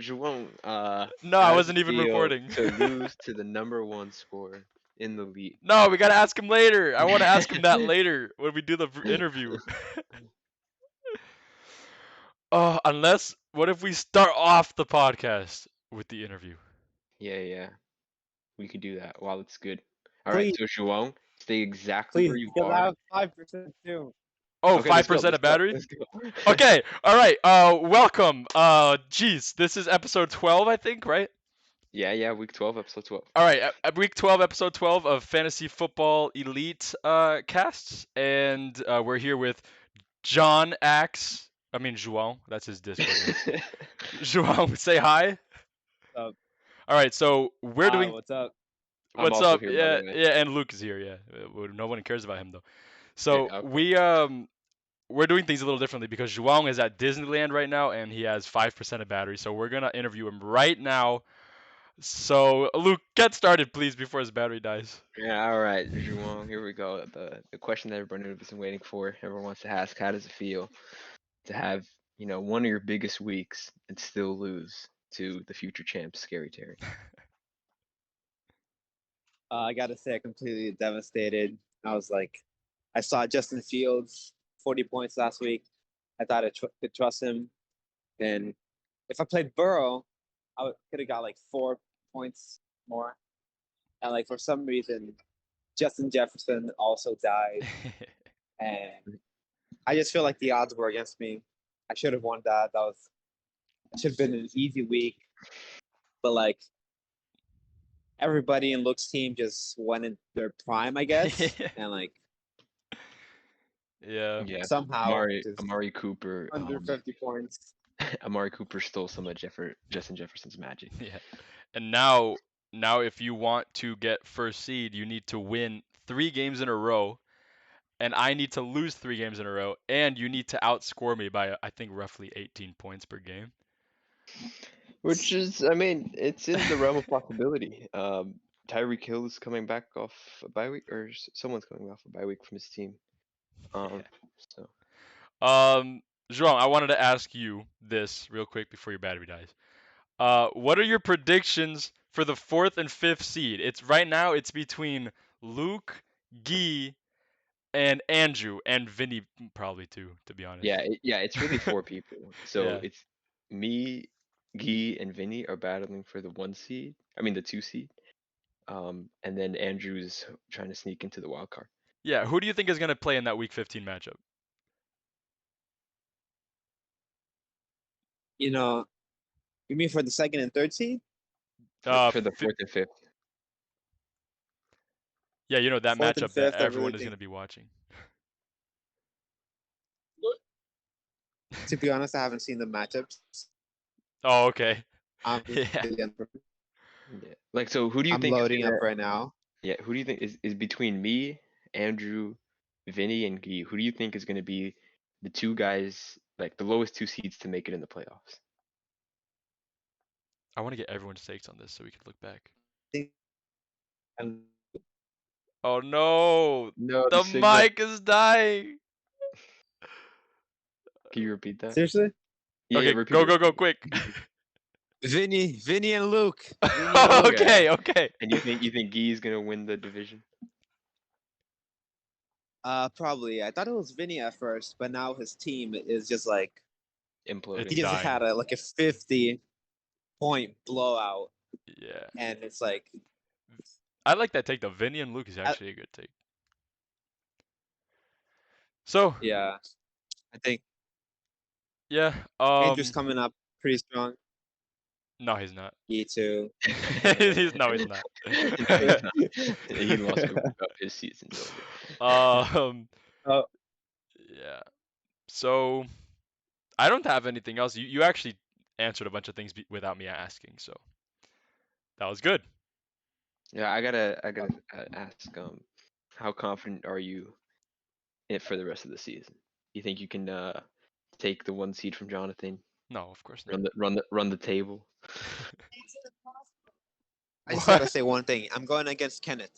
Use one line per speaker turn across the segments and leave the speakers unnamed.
João,
No,
how
I
does it
wasn't even
feel
recording.
to lose to the #1 scorer in the league?
No, we gotta ask him later. I want to ask him that later when we do the interview. What if we start off the podcast with the interview?
Yeah, we could do that while it's good. All right,
Please,
so João, stay exactly where
please,
you
because I
are.
have 5% too.
Oh,
Okay, let's go.
5%
Let's
of
go.
battery?
Let's go.
Okay, all right. Welcome. Geez, this is episode 12, I think, right?
Yeah, week 12, episode 12.
All right, week 12, episode 12 of Fantasy Football Elite casts, and we're here with John Axe. I mean João. That's his Discord name. João, say hi.
What's up?
All right, so we're
Hi,
doing.
what's up?
I'm
What's
also
up?
here, by
Yeah,
the way.
yeah, and Luke is here. Yeah, no one cares about him though.
Yeah,
So
okay.
we're doing things a little differently because João is at Disneyland right now and he has 5% of battery. So we're gonna interview him right now. So Luke, get started please before his battery dies.
Yeah, all right, João, here we go. The question that everybody has been waiting for. Everyone wants to ask, how does it feel to have, one of your biggest weeks and still lose to the future champ, Scary Terry?
I gotta say, I'm completely devastated. I saw Justin Fields 40 points last week. I thought I could trust him. And if I played Burrow, I could have got like 4 points more. And like for some reason, Justin Jefferson also died. And I just feel like the odds were against me. I should have won that. That should have been an easy week. But like everybody in Luke's team just went in their prime, I guess. And like
Yeah.
Yeah,
somehow just
Amari Cooper.
under 50 points.
Amari Cooper stole some of Justin Jefferson's magic.
Yeah. And now if you want to get first seed, you need to win 3 games in a row. And I need to lose 3 games in a row, and you need to outscore me by I think roughly 18 points per game.
Which is, I mean, it's in the realm of possibility. Tyreek Hill is coming back off a bye week, or someone's coming off a bye week from his team. So
João, I wanted to ask you this real quick before your battery dies. What are your predictions for the 4th and 5th seed? It's right now it's between Luke, Guy, and Andrew, and Vinny probably too, to be honest.
yeah, it's really 4 people. So
Yeah.
it's me, Guy, and Vinny are battling for the 1 seed. I mean the 2 seed. And then Andrew's trying to sneak into the wild card.
Yeah, who do you think is gonna play in that Week 15 matchup?
You mean for the 2nd and 3rd seed?
For the 4th and 5th.
Yeah, you know that
4th and
matchup that
5th, I
everyone
really
is
think.
gonna be watching.
To be honest, I haven't seen the matchups.
Oh, okay.
I'm
Yeah.
Yeah. Like, so who do you
I'm
think is
loading
gonna,
up right now.
Yeah, who do you think is between me, Andrew, Vinny, and Guy? Who do you think is going to be the 2 guys, like the lowest 2 seeds to make it in the playoffs?
I want to get everyone's takes on this so we can look back.
And
Oh no!
No,
The
signal.
mic is dying.
Can you repeat that?
seriously?
Yeah,
Okay,
repeat
go,
it.
go, go, quick.
Vinny and Luke. Vinny and Luke.
Okay, okay.
And you think Guy is going to win the division?
Probably. I thought it was Vinny at first, but now his team is just like
Imploding.
he just
dying.
had a 50-point blowout,
Yeah.
and it's like
I like that take though. Vinny and Luke is actually a good take. So
yeah, I think
yeah.
Andrew's coming up pretty strong.
No, he's not.
E2.
He's not.
No, he's not. He lost Cooper Cup. His season's over.
Oh,
Yeah. So I don't have anything else. You actually answered a bunch of things without me asking, so that was good.
Yeah, I gotta ask. How confident are you for the rest of the season? You think you can take the 1 seed from Jonathan?
No, of course not.
Run the table.
I just gotta say one thing. I'm going against Kenneth.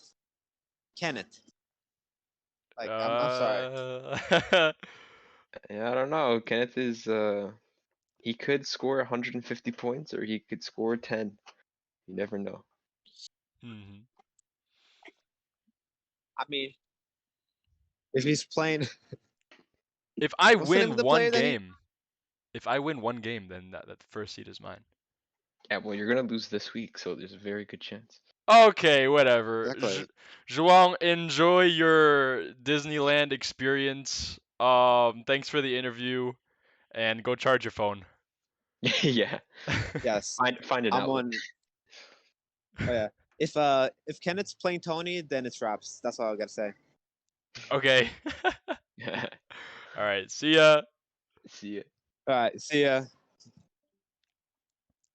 Like I'm sorry.
sorry.
Yeah, I don't know. Kenneth is he could score 150 points or he could score 10. You never know.
Hmm.
I mean, if he's playing,
If I
what's the name of
win
the
one
player that he?
game, if I win one game, then that first seed is mine.
Yeah, well, you're gonna lose this week, so there's a very good chance.
Okay, whatever.
Exactly.
João, enjoy your Disneyland experience. Thanks for the interview, and go charge your phone.
Yeah,
Yes,
find it
I'm
out.
on. Oh yeah. If Kenneth's playing Tony, then it's wraps. That's all I gotta say.
Okay. All right. See ya.
See ya.
All right. See ya.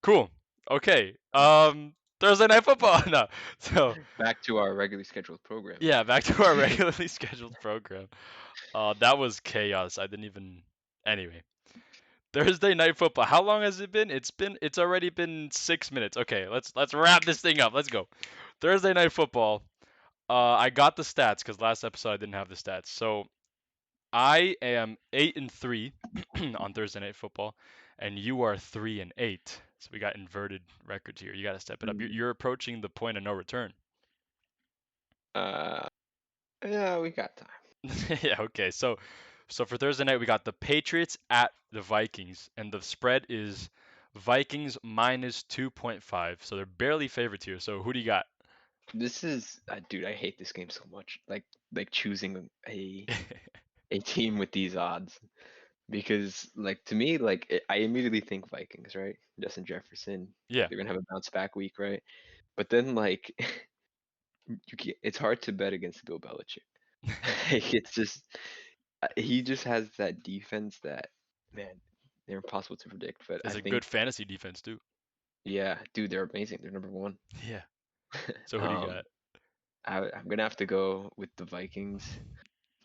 Cool. Okay. Thursday night football. No. So
Back to our regularly scheduled programming.
yeah, back to our regularly scheduled program. That was chaos. I didn't even. Anyway. Thursday night football. How long has it been? It's already been 6 minutes. Okay, let's wrap this thing up. Let's go. Thursday night football. I got the stats because last episode I didn't have the stats. So I am 8-3 on Thursday night football, and you are 3-8. So we got inverted records here. You got to step it up. You're approaching the point of no return.
Yeah, we got time.
Yeah. Okay. So for Thursday night we got the Patriots at the Vikings, and the spread is Vikings minus 2.5. So they're barely favorites here. So who do you got?
This is, dude, I hate this game so much. Like choosing a team with these odds because, like, to me, like I immediately think Vikings, right? Justin Jefferson,
Yeah.
they're gonna have a bounce back week, right? But then, like, it's hard to bet against Bill Belichick. Like, it's just he just has that defense that, man, they're impossible to predict. But I
It's a good
think,
fantasy defense too.
yeah, dude, they're amazing. They're number one.
Yeah. So who do you
Um,
got?
I'm gonna have to go with the Vikings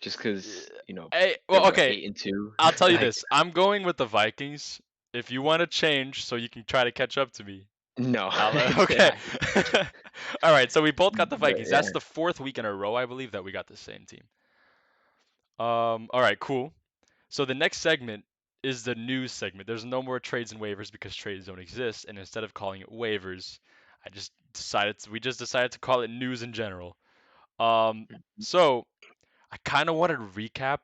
just because
Hey,
they're
well,
what,
okay.
8-2.
I'll tell you
Like,
this. I'm going with the Vikings. If you want to change so you can try to catch up to me,
no,
okay. All right, so we both got the
but
Vikings.
yeah,
That's the fourth week in a row, I believe, that we got the same team. All right, cool. So the next segment is the news segment. There's no more trades and waivers because trades don't exist, and instead of calling it waivers, we just decided to call it news in general. So I kind of wanted to recap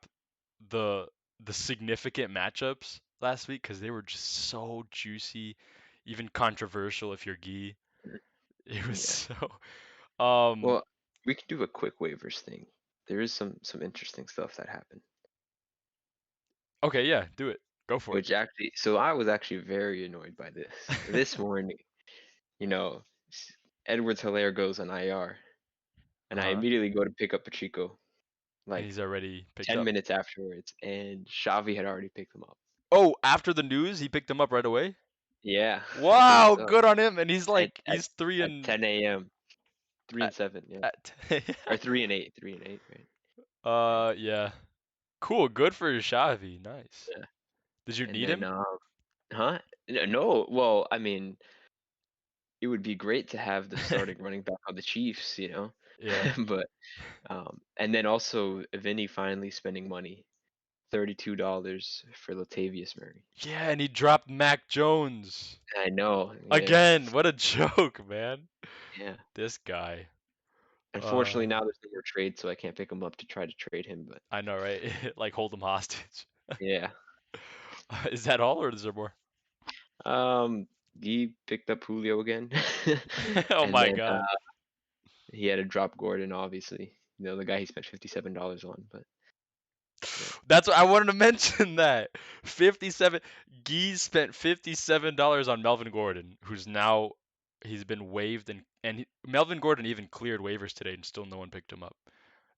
the the significant matchups last week because they were just so juicy, even controversial if you're Gee. It was
yeah.
so um
Well, we could do a quick waivers thing. There is some interesting stuff that happened,
okay, yeah, do it. Go for it.
which actually, so I was actually very annoyed by this. This morning, you know, Edwards-Helaire goes on IR, and I
Uh-huh.
immediately go to pick up Pacheco,
And
like
he's already picked
10
up.
minutes afterwards, and Xavi had already picked him up.
Oh, after the news, he picked him up right away?
Yeah, I think
Wow,
so.
good on him. And he's
At
like
at
he's 3
at
and
10 a.m., 3 and
at,
7, yeah,
at
or 3 and 8, 3 and 8, right? Yeah,
yeah. Cool, good for Xavi. Nice.
yeah.
Did you
And
need
then,
him?
huh? No, well, I mean, it would be great to have the starting running back on the Chiefs,
Yeah.
but and then also Vinny finally spending money, $32 for Latavius Murray.
Yeah, and he dropped Mac Jones.
I know, yeah,
Again, what a joke, man.
yeah.
This guy.
Unfortunately,
Uh,
now there's no more trade, so I can't pick him up to try to trade him. But
I know, right? Like hold him hostage.
yeah,
Is that all, or is there more?
um, he picked up Julio again,
Oh
and
my
then
God.
he had to drop Gordon, obviously. The guy he spent $57 on, but yeah,
That's what I wanted to mention that. 57 Geese spent $57 on Melvin Gordon, who's now he's been waived and Melvin Gordon even cleared waivers today and still no one picked him up.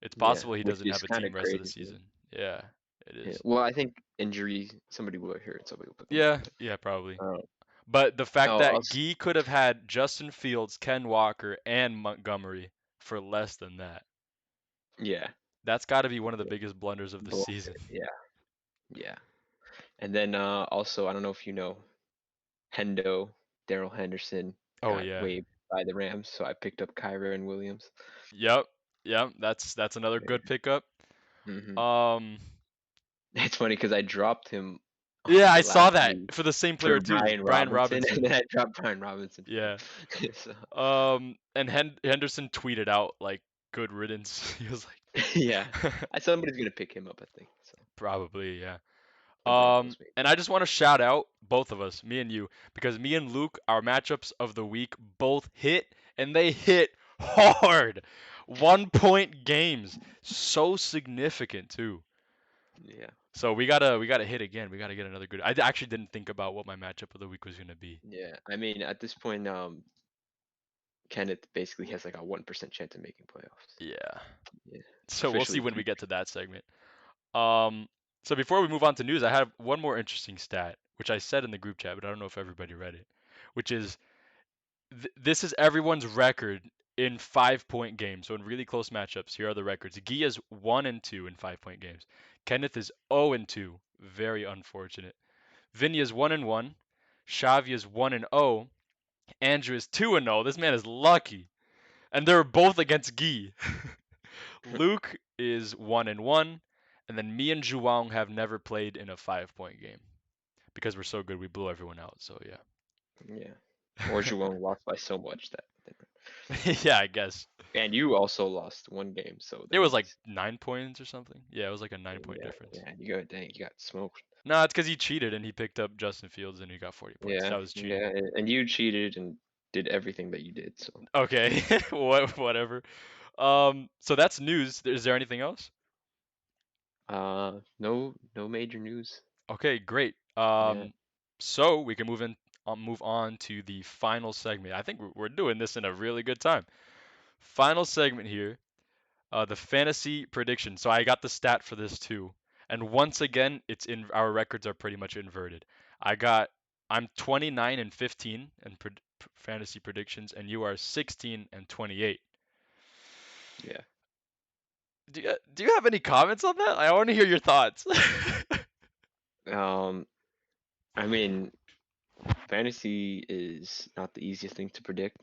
It's
yeah,
possible he
which
doesn't
is
have a
kind
team
of
rest of the
crazy.
season. Yeah, it
Yeah.
is.
Well, I think injury, somebody will hurt, somebody will pick him up.
Yeah,
But
yeah, probably.
uh,
But the fact
oh,
that Gee could have had Justin Fields, Ken Walker, and Montgomery for less than that.
yeah,
That's got to be one of the
yeah,
biggest blunders of the season.
bullshit. Yeah, yeah. And then also, I don't know if you know, Hendo, Daryl Henderson
Oh
got
yeah.
waived by the Rams, so I picked up Kyron Williams.
Yep. Yep. That's another good pickup.
Hmm.
Um,
It's funny because I dropped him
Yeah, I saw
last
that
week
for the same player
for
too,
Brian
Brian
Robinson,
Robinson.
and then I dropped Brian Robinson for
Yeah.
him. So
And Henderson tweeted out like good riddance. He was
yeah,
like
somebody's gonna pick him up, I think. So
probably, yeah.
or Broncos maybe.
And I just want to shout out both of us, me and you, because me and Luke, our matchups of the week both hit, and they hit hard. 1 point games, so significant too.
Yeah,
So we gotta hit again. We gotta get another good. I actually didn't think about what my matchup of the week was gonna be.
yeah. I mean, at this point, Kenneth basically has like a 1% chance of making playoffs.
Yeah.
Yeah,
So we'll see
officially
when we
pre.
get to that segment. So before we move on to news, I have one more interesting stat, which I said in the group chat, but I don't know if everybody read it, which is this is everyone's record in 5 point games. So in really close matchups, here are the records. Guy is 1-2 in 5 point games. Kenneth is 0-2. Very unfortunate. Vinny is 1-1. Xavi is 1-0. Andrew is 2-0. This man is lucky. And they're both against Guy. Luke is 1-1. And then me and Zhuang have never played in a 5 point game. Because we're so good, we blew everyone out. So yeah.
Yeah, or Juwon lost by so much that.
Yeah, I guess.
And you also lost one game, so
It
there
was
was
like 9 points or something. Yeah, it was like a 9 point
yeah,
difference.
yeah. You got dang, you got smoked.
No, it's because he cheated and he picked up Justin Fields and he got 40 points.
Yeah,
That was cheating.
yeah, and you cheated and did everything that you did. So
Okay, whatever. So that's news. Is there anything else?
no major news.
Okay, great.
Yeah,
So we can move on to the final segment. I think we're doing this in a really good time. Final segment here. The fantasy prediction. So I got the stat for this too. And once again, it's in our records are pretty much inverted. I'm 29-15 in fantasy predictions, and you are 16-28.
yeah.
Do you have any comments on that? I want to hear your thoughts.
Um, I mean, fantasy is not the easiest thing to predict.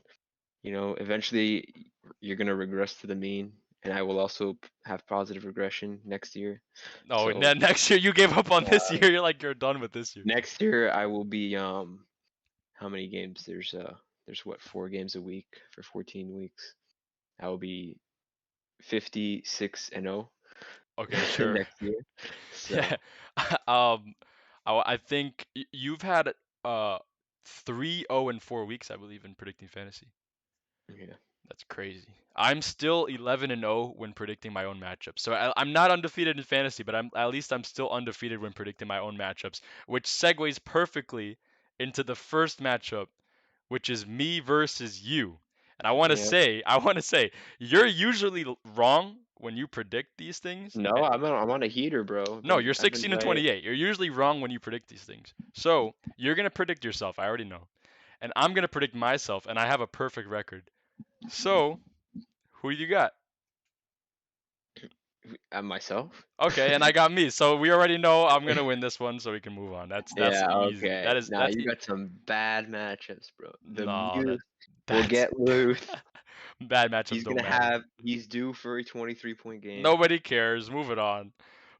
You know, eventually you're gonna regress to the mean, and I will also have positive regression next year.
No,
So
next year you gave up on this
uh,
year. You're like you're done with this year.
next year I will be how many games? There's what 4 games a week for 14 weeks. I will be 56-0
Okay, sure.
next year. So
Yeah. Um, I think you've had 3-0-4 weeks, I believe, in predicting fantasy.
yeah,
That's crazy. I'm still 11-0 when predicting my own matchups. So I'm not undefeated in fantasy, but I'm still undefeated when predicting my own matchups, which segues perfectly into the first matchup, which is me versus you. And
yeah.
I want to say, you're usually wrong when you predict these things.
No, I'm on a heater, bro.
No, you're
I've been
16 and
right.
28. You're usually wrong when you predict these things. So you're gonna predict yourself. I already know, and I'm gonna predict myself, and I have a perfect record. So who do you got?
Myself.
Okay, and I got me. So we already know I'm gonna win this one, so we can move on. That's
Yeah,
easy.
okay. Nah,
That's
you got some bad matchups, bro. The
no,
Mute will
that's
get loose.
bad matchups
He's
don't
gonna
matter.
have. He's due for a 23-point game.
Nobody cares. Move it on.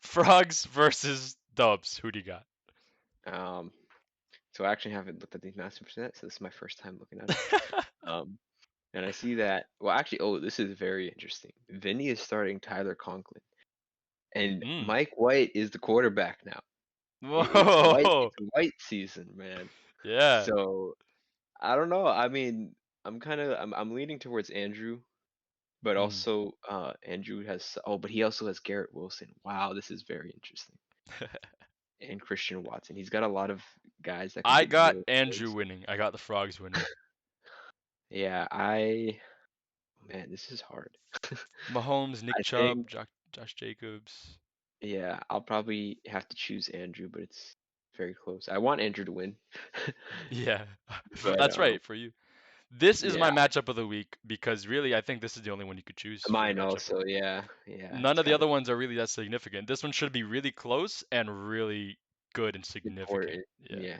Frogs versus Dubs. Who do you got?
Um, so I actually haven't looked at these master percent, so this is my first time looking at them. And I see that. Well, actually, oh, this is very interesting. Vinny is starting Tyler Conklin, and
Hmm.
Mike White is the quarterback now.
Whoa.
It's White season, man.
Yeah.
So I don't know. I mean, I'm leaning towards Andrew, but
Hmm.
also Andrew has but he also has Garrett Wilson. Wow, this is very interesting. And Christian Watson. He's got a lot of guys that can
I
get
got
zero
Andrew
points.
winning. I got the Frogs winning.
Yeah, man, this is hard.
Mahomes, Nick
I
Chubb,
think
Josh Jacobs.
yeah, I'll probably have to choose Andrew, but it's very close. I want Andrew to win.
Yeah,
But
that's right for you. This is
yeah,
my matchup of the week because really I think this is the only one you could choose for a
mine
matchup.
also. Yeah, yeah,
None
it's
of the
kind
other
of
ones are really that significant. This one should be really close and really good and significant.
important.
Yeah.
Yeah.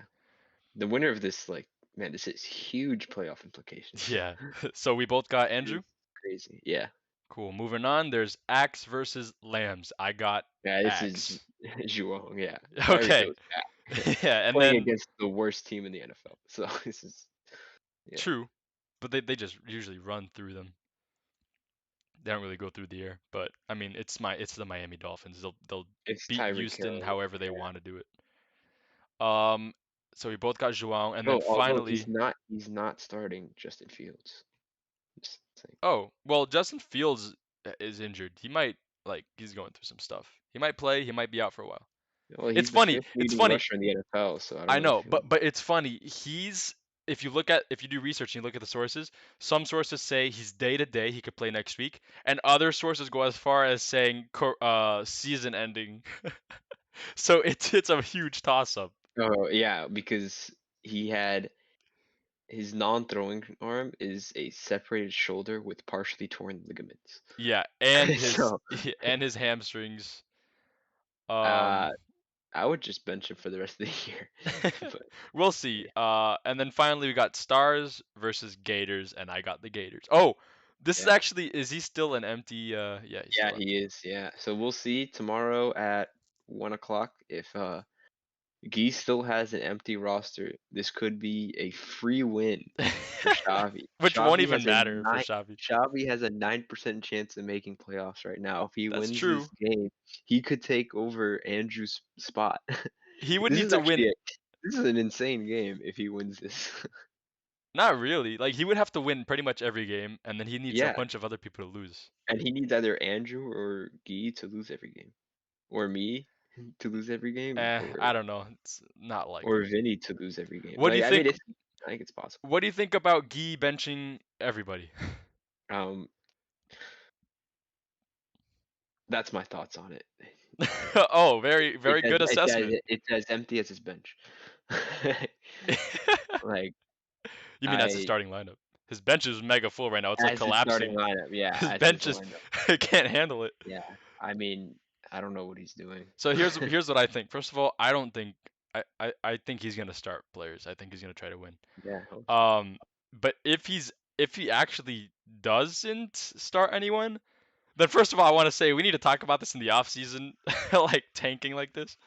The winner of this, like, man, this is huge playoff implications.
Yeah. So we both got Andrew.
It's crazy. Yeah.
Cool. Moving on. There's Axe versus Lambs. I got
Yeah, this is
Axe.
Zhuang. Yeah. There we
Okay.
go.
Yeah, and
Playing
then
against the worst team in the NFL. So this is yeah.
true, but they just usually run through them. They don't really go through the air. But I mean, it's the Miami Dolphins. They'll
It's
beat
Tyreek
Houston
Hill.
however they
Yeah.
want to do it. Um, so we both got João, and then
Oh, although
finally,
he's not starting Justin Fields. Just saying.
oh well, Justin Fields is injured. He might he's going through some stuff. He might play. He might be out for a while.
Well,
It's
he's the
funny.
fifth
It's
leading
funny.
rusher in the NFL, so I don't
I
know if
know,
he'll.
but it's funny. He's if you do research and you look at the sources, some sources say he's day to day, he could play next week, and other sources go as far as saying season ending. So it's a huge toss up.
Oh yeah, because he had his non-throwing arm is a separated shoulder with partially torn ligaments.
Yeah, and his
So
and his hamstrings.
uh,
Um,
I would just bench him for the rest of the year. But
we'll see. And then finally we got Stars versus Gators, and I got the Gators. Oh, this is
yeah,
actually is he still an empty? Yeah, he's
yeah,
still
he
empty.
is. Yeah, so we'll see tomorrow at 1 o'clock if Gee still has an empty roster. This could be a free win for Xavi.
Which won't even matter for Xavi.
Xavi has a 9% chance of making playoffs right now. If he
That's
wins this
true.
game, he could take over Andrew's spot.
He would
This
need
is
to win.
actually this is an insane game if he wins this.
Not really. Like he would have to win pretty much every game, and then he needs a
Yeah,
bunch of other people to lose.
and he needs either Andrew or Guy to lose every game, or me to lose every game,
I don't know. It's not
or
likely.
Vinny to lose every game.
What do you
I mean,
think?
I think it's possible.
What do you think about Guy benching everybody?
Um, that's my thoughts on it.
Oh, very very
It's as
good assessment.
it's as empty as his bench. Like
You mean as his
I
starting lineup? His bench is mega full right now. It's like
as his starting
collapsing.
lineup, yeah,
His
as his
bench is
lineup,
can't handle it.
yeah. I mean, I don't know what he's doing.
So here's what I think. First of all, I don't think I think he's gonna start players. I think he's gonna try to win.
Yeah, I hope so.
Um, but if he actually doesn't start anyone, then first of all, I want to say we need to talk about this in the off season, like tanking like this.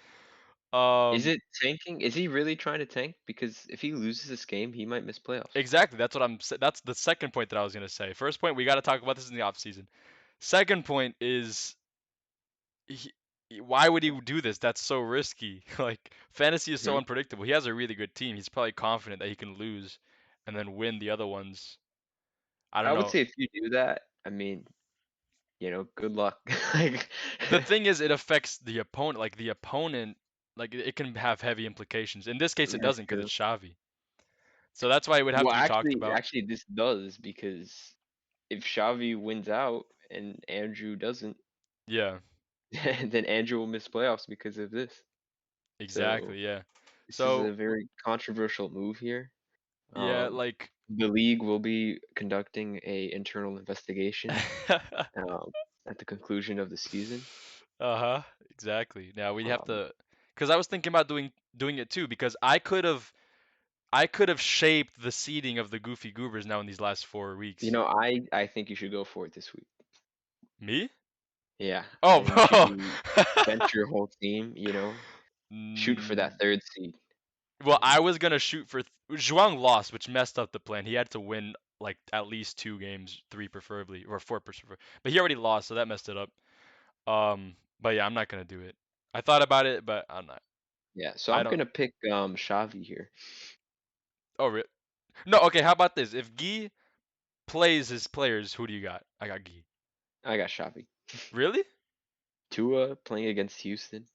Is
Um,
it tanking? Is he really trying to tank? Because if he loses this game, he might miss playoffs.
exactly. That's what that's the second point that I was gonna say. First point, we got to talk about this in the off season. Second point is he, why would he do this? That's so risky. Like fantasy is so
Mhm.
unpredictable. He has a really good team. He's probably confident that he can lose and then win the other ones. I don't
I would
know.
say if you do that, I mean, good luck. Like,
The thing is, it affects the opponent. Like the opponent, like it can have heavy implications. In this case, it
that's
doesn't because
true.
it's Xavi. So that's why it would have
Well,
to be talked about.
actually, this does because if Xavi wins out and Andrew doesn't,
Yeah,
then Andrew will miss playoffs because of this. So
exactly. Yeah.
this is
So
a very controversial move here.
yeah,
Um,
like.
the league will be conducting a internal investigation um, at the conclusion of the season.
Uh-huh. Exactly. Now we have
Um,
to, because I was thinking about doing it too, because I could have shaped the seeding of the Goofy Goobers now in these last 4 weeks.
I think you should go for it this week.
Me?
Yeah, I think you should
Oh,
bench your whole team. Shoot for
mm,
that third seed.
well,
Um,
I was gonna shoot for Zhuang lost, which messed up the plan. He had to win like at least 2 games, three preferably, or four preferably. But he already lost, so that messed it up. But yeah, I'm not gonna do it. I thought about it, but I'm not.
yeah, so
I
I'm
don't.
gonna pick Xavi here.
Oh, no. Okay, how about this? If Guy plays his players, who do you got? I got Guy.
I got Xavi.
Really?
Tua playing against Houston.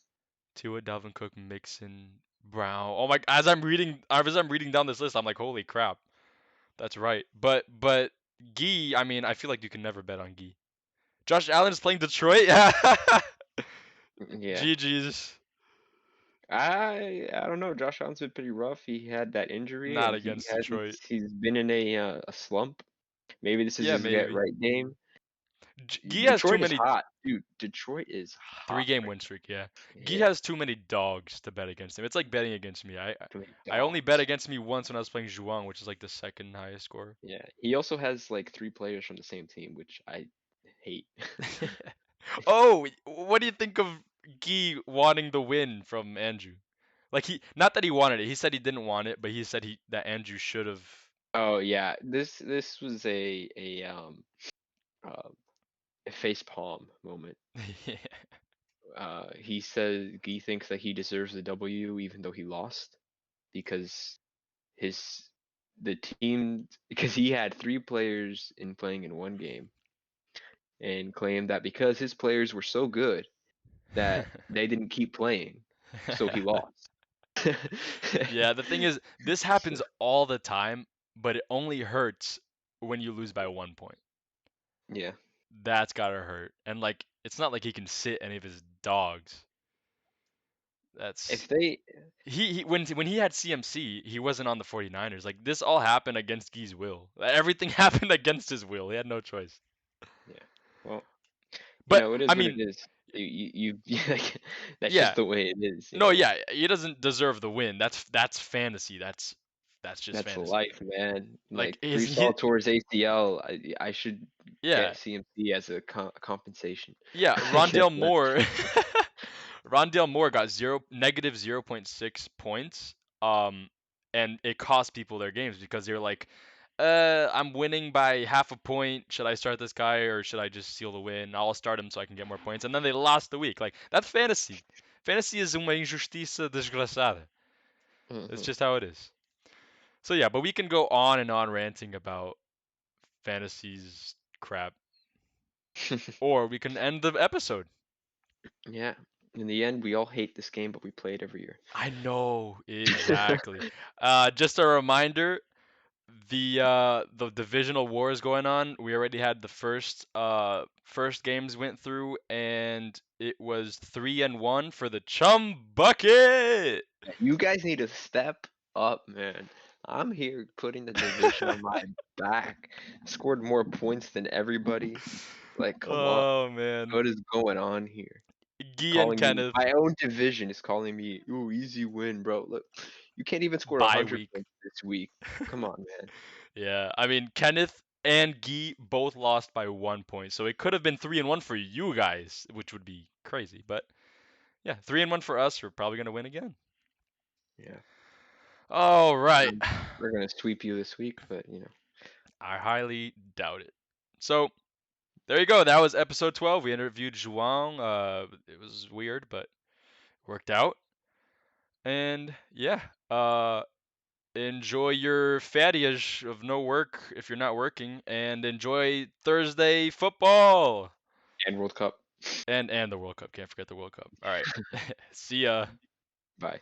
Tua, Dalvin Cook, Mixon, Brown. Oh my! As I'm reading down this list, I'm like, holy crap, that's right. But Gee, I mean, I feel like you can never bet on Gee. Josh Allen is playing Detroit. Yeah.
Yeah,
GG's.
I don't know. Josh Allen's been pretty rough. He had that injury,
Not
and
against Detroit.
he's been in a slump. Maybe this is
Yeah,
his get
maybe.
right game.
Gee has too
Detroit is
many
hot, dude. Detroit is hot
3 game
right
win streak. Yeah.
now.
Gee
Yeah,
has too many dogs to bet against him. It's like betting against me.
too many
I only bet
dogs.
against me once when I was playing Zhuang, which is like the second highest score.
Yeah, he also has like three players from the same team, which I hate.
Oh, what do you think of Guy wanting the win from Andrew? Like not that he wanted it. He said he didn't want it, but he said that Andrew should have.
Oh yeah, this was uh, a face palm moment. He said he thinks that he deserves the W even though he lost because his the team because he had 3 players playing in one game and claimed that because his players were so good that they didn't keep playing, so he lost.
Yeah, the thing is, this happens all the time, but it only hurts when you lose by 1 point.
Yeah.
That's gotta hurt. And like, it's not like he can sit any of his dogs. That's
If they
when he had CMC, he wasn't on the 49ers. Like this all happened against Guy's will. Everything happened against his will. He had no choice.
Yeah. Well,
But
it
I
is what it
mean,
is. Like, that's
yeah.
just the way it is,
No, yeah, he doesn't deserve the win. That's fantasy. That's just
That's
fantasy.
life, man.
Like
Like
is
Brees
he
Hall tore his ACL. I should
yeah.
get CMC as a compensation.
Yeah,
I guess
Rondale Moore Rondale Moore got negative 0.6 points. And it cost people their games because they're like, I'm winning by half a point. Should I start this guy or should I just seal the win? I'll start him so I can get more points. And then they lost the week. Like that's fantasy. Fantasy is uma injustiça desgraçada. It's
Mhm.
just how it is. So yeah, but we can go on and on ranting about fantasies crap, or we can end the episode.
Yeah. In the end, we all hate this game, but we play it every year.
I know exactly. Just a reminder, the divisional war is going on. We already had the first games went through, and it was 3-1 for the Chum Bucket.
You guys need to step up, man. I'm here putting the division on my back. Scored more points than everybody. Like, come on.
Oh man,
What is going on here?
Guy and
Calling me
Kenneth
my own division is calling me, ooh, easy win, bro. Look, you can't even score
bye
100
week.
points this week. Come on, man.
Yeah, I mean Kenneth and Guy both lost by 1 point, so it could have been 3-1 for you guys, which would be crazy. But yeah, 3-1 for us. We're probably gonna win again.
Yeah.
All right.
We're gonna sweep you this week, but
I highly doubt it. So there you go. That was episode 12. We interviewed Zhuang. It was weird, but worked out. And yeah, enjoy your fadiage of no work if you're not working, and enjoy Thursday football
and World Cup.
and the World Cup. Can't forget the World Cup. All right. See ya.
Bye.